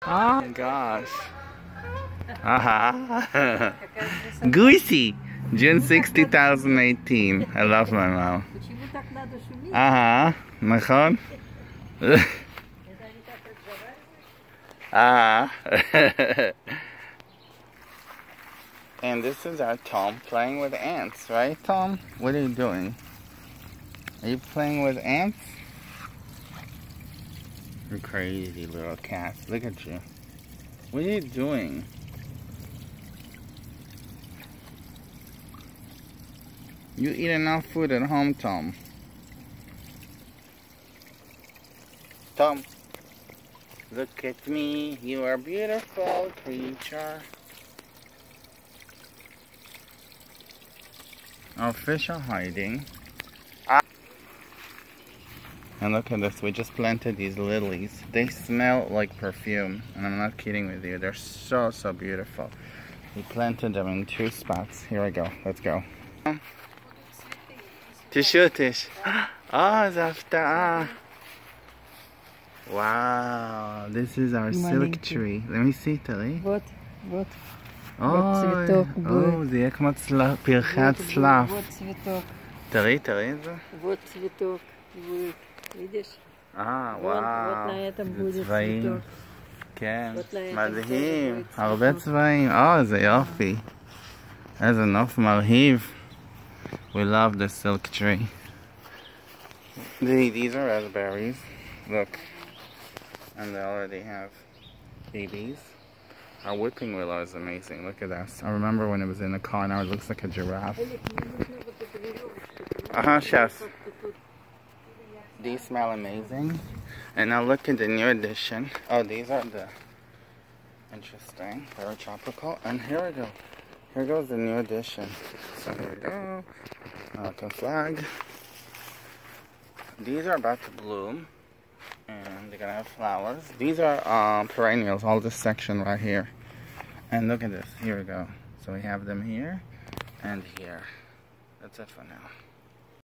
Oh my gosh. Aha. Goosey. June 6, 2018. I love my mom. Aha. נכון? Ah. And this is our Tom playing with ants, right, Tom? What are you doing? Are you playing with ants? You crazy little cat. Look at you. What are you doing? You eat enough food at home, Tom. Tom. Look at me. You are a beautiful creature. Our fish are hiding. And look at this, we just planted these lilies. They smell like perfume, and I'm not kidding with you. They're so, so beautiful. We planted them in 2 spots. Here we go, let's go. Tishutish. Oh, Zafta. Wow, this is our silk tree. Let me see, Tali. What? Oh, זה יהיה כמו פרחי הצלף. תראי את זה. Вот цветок будет, видишь? וואו. Вот на этом будет цветок. כן, מדהים. הרבה צבעים. איזה יופי. איזה נוף מרהיב. We love the silk tree. These are raspberries. Look. And they already have babies. Our whipping willow is amazing. Look at this. I remember when it was in the car, now it looks like a giraffe. Chef. These smell amazing. And now look at the new addition. Oh, these are the interesting. Very tropical. And here we go. Here goes the new addition. So here we go. American flag. These are about to bloom. And they're gonna have flowers. These are perennials, all this section right here. And look at this, here we go. So we have them here and here. That's it for now.